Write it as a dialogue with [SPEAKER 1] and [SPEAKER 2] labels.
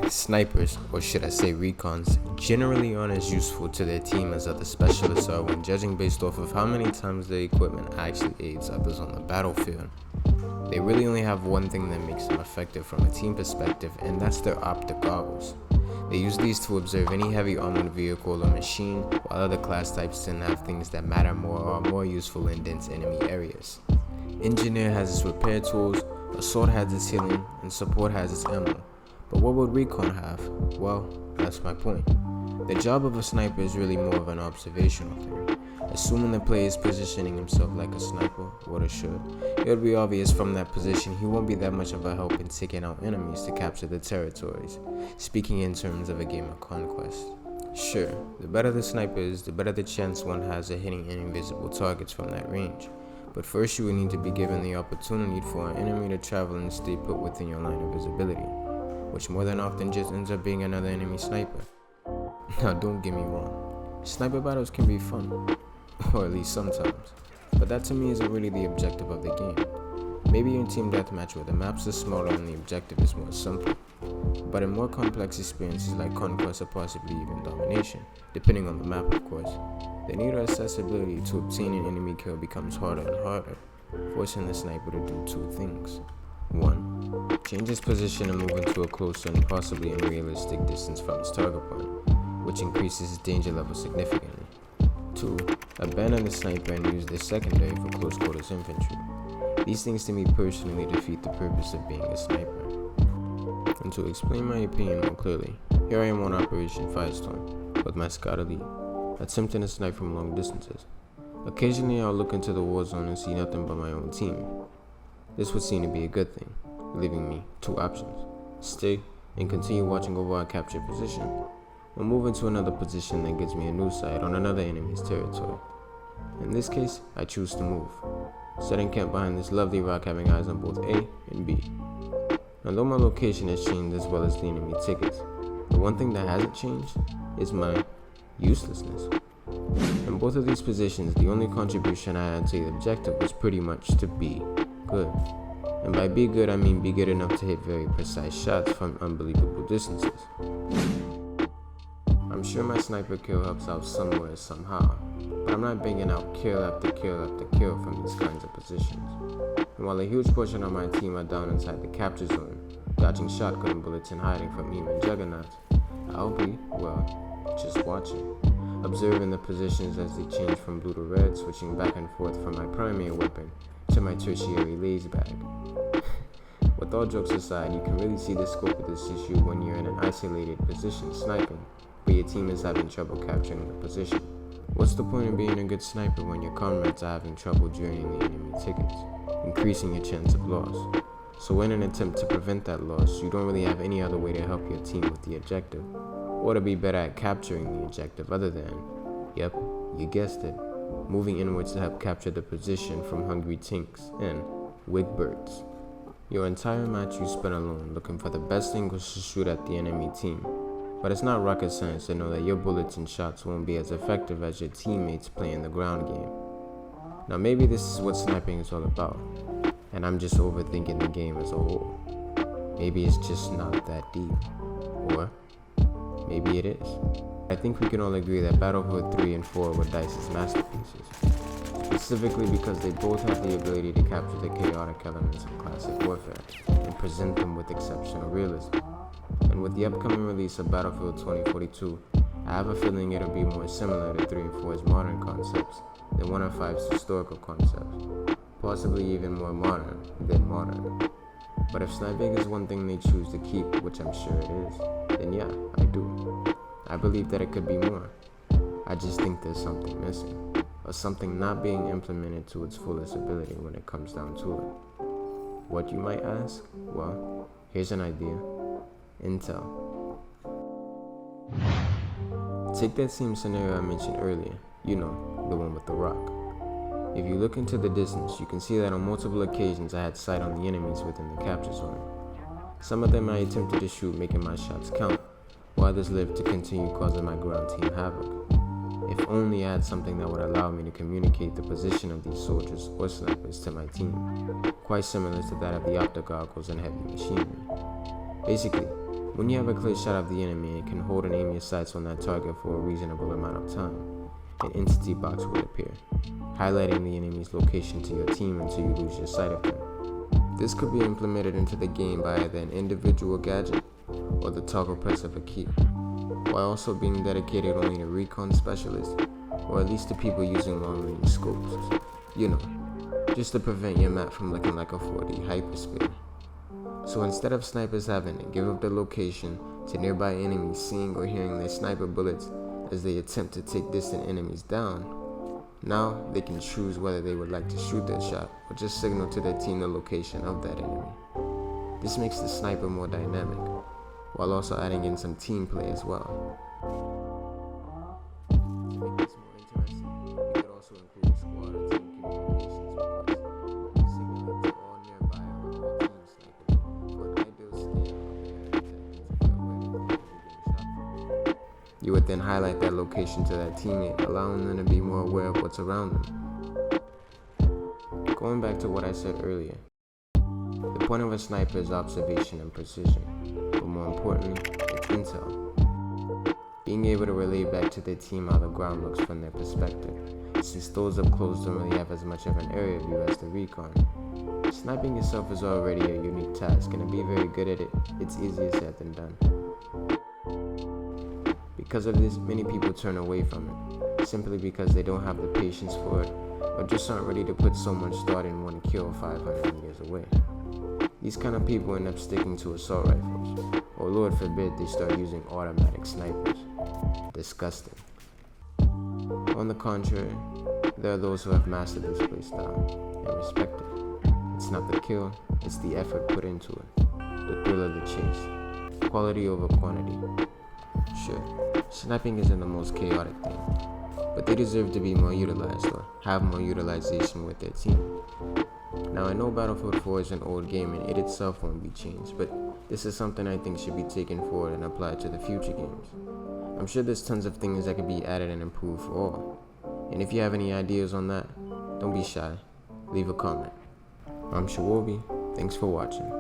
[SPEAKER 1] Snipers, or should I say recons, generally aren't as useful to their team as other specialists are when judging based off of how many times their equipment actually aids others on the battlefield. They really only have one thing that makes them effective from a team perspective, and that's their optic goggles. They use these to observe any heavy armored vehicle or machine, while other class types tend to have things that matter more or are more useful in dense enemy areas. Engineer has its repair tools, assault has its healing, and support has its ammo. But what would recon have? Well, that's my point. The job of a sniper is really more of an observational thing. Assuming the player is positioning himself like a sniper, or should, it would be obvious from that position he won't be that much of a help in taking out enemies to capture the territories, speaking in terms of a game of conquest. Sure, the better the sniper is, the better the chance one has of hitting any invisible targets from that range. But first you would need to be given the opportunity for an enemy to travel and stay put within your line of visibility, which more than often just ends up being another enemy sniper. Now don't get me wrong, sniper battles can be fun, or at least sometimes, but that to me isn't really the objective of the game. Maybe in team deathmatch where the maps are smaller and the objective is more simple, but in more complex experiences like conquest or possibly even domination, depending on the map of course, the need or accessibility to obtain an enemy kill becomes harder and harder, forcing the sniper to do two things. 1. Change his position and move into a closer and possibly unrealistic distance from his target point, which increases his danger level significantly. 2. Abandon the sniper and use the secondary for close quarters infantry. These things to me personally defeat the purpose of being a sniper. And to explain my opinion more clearly, here I am on Operation Firestorm with my scout elite, attempting to snipe from long distances. Occasionally I'll look into the war zone and see nothing but my own team. This would seem to be a good thing, leaving me two options: stay and continue watching over our captured position, or move into another position that gives me a new sight on another enemy's territory. In this case, I choose to move, setting camp behind this lovely rock, having eyes on both A and B. Although my location has changed as well as the enemy tickets, the one thing that hasn't changed is my uselessness. In both of these positions, the only contribution I had to the objective was pretty much to be good. And by be good, I mean be good enough to hit very precise shots from unbelievable distances. I'm sure my sniper kill helps out somewhere, somehow, but I'm not banging out kill after kill after kill from these kinds of positions. And while a huge portion of my team are down inside the capture zone, dodging shotgun bullets and hiding from even juggernauts, I'll be, well, just watching, observing the positions as they change from blue to red, switching back and forth from my primary weapon to my tertiary laze bag. With all jokes aside, you can really see the scope of this issue when you're in an isolated position sniping, but your team is having trouble capturing the position. What's the point of being a good sniper when your comrades are having trouble joining the enemy tickets, increasing your chance of loss? So in an attempt to prevent that loss, you don't really have any other way to help your team with the objective, or to be better at capturing the objective other than, yep, you guessed it, moving inwards to help capture the position from hungry tinks and wig birds. Your entire match you spend alone looking for the best angles to shoot at the enemy team, but it's not rocket science to know that your bullets and shots won't be as effective as your teammates playing the ground game. Now maybe this is what sniping is all about, and I'm just overthinking the game as a whole. Maybe it's just not that deep, or maybe it is. I think we can all agree that Battlefield 3 and 4 were DICE's masterpieces, specifically because they both have the ability to capture the chaotic elements of classic warfare and present them with exceptional realism. And with the upcoming release of Battlefield 2042, I have a feeling it'll be more similar to 3 and 4's modern concepts than 1 and 5's historical concepts, possibly even more modern than modern. But if sniping is one thing they choose to keep, which I'm sure it is, then yeah, I do. I believe that it could be more. I just think there's something missing, or something not being implemented to its fullest ability when it comes down to it. What, you might ask? Well, here's an idea. Intel. Take that same scenario I mentioned earlier, you know, the one with the rock. If you look into the distance, you can see that on multiple occasions I had sight on the enemies within the capture zone. Some of them I attempted to shoot, making my shots count, while others lived to continue causing my ground team havoc. If only I had something that would allow me to communicate the position of these soldiers or snipers to my team, quite similar to that of the optic goggles and heavy machinery. Basically, When you have a clear shot of the enemy and can hold and aim your sights on that target for a reasonable amount of time, an entity box will appear, highlighting the enemy's location to your team until you lose your sight of them. This could be implemented into the game by either an individual gadget or the toggle press of a key, while also being dedicated only to recon specialists, or at least to people using long-range scopes. You know, just to prevent your map from looking like a 4D hypersphere. So instead of snipers having to give up their location to nearby enemies seeing or hearing their sniper bullets as they attempt to take distant enemies down, now they can choose whether they would like to shoot their shot or just signal to their team the location of that enemy. This makes the sniper more dynamic, while also adding in some team play as well. To make this more interesting, you could also include a squad or team communications request, signaling to all nearby or all team snipers for an ideal scan of the enemy to feel where the enemy being shot from. You would then highlight that location to that teammate, allowing them to be more aware of what's around them. Going back to what I said earlier, the point of a sniper is observation and precision, but more importantly, it's intel. Being able to relay back to their team how the ground looks from their perspective, since those up close don't really have as much of an area view as the recon. Sniping itself is already a unique task, and to be very good at it, it's easier said than done. Because of this, many people turn away from it, simply because they don't have the patience for it, or just aren't ready to put so much thought in one kill 500 meters away. These kind of people end up sticking to assault rifles, or Lord forbid they start using automatic snipers. Disgusting. On the contrary, there are those who have mastered this playstyle and respect it. It's not the kill, it's the effort put into it, the thrill of the chase, quality over quantity. Sure, sniping isn't the most chaotic thing, but they deserve to be more utilized or have more utilization with their team. Now I know Battlefield 4 is an old game and it itself won't be changed, but this is something I think should be taken forward and applied to the future games. I'm sure there's tons of things that could be added and improved for all. And if you have any ideas on that, don't be shy. Leave a comment. I'm Shawobi. Thanks for watching.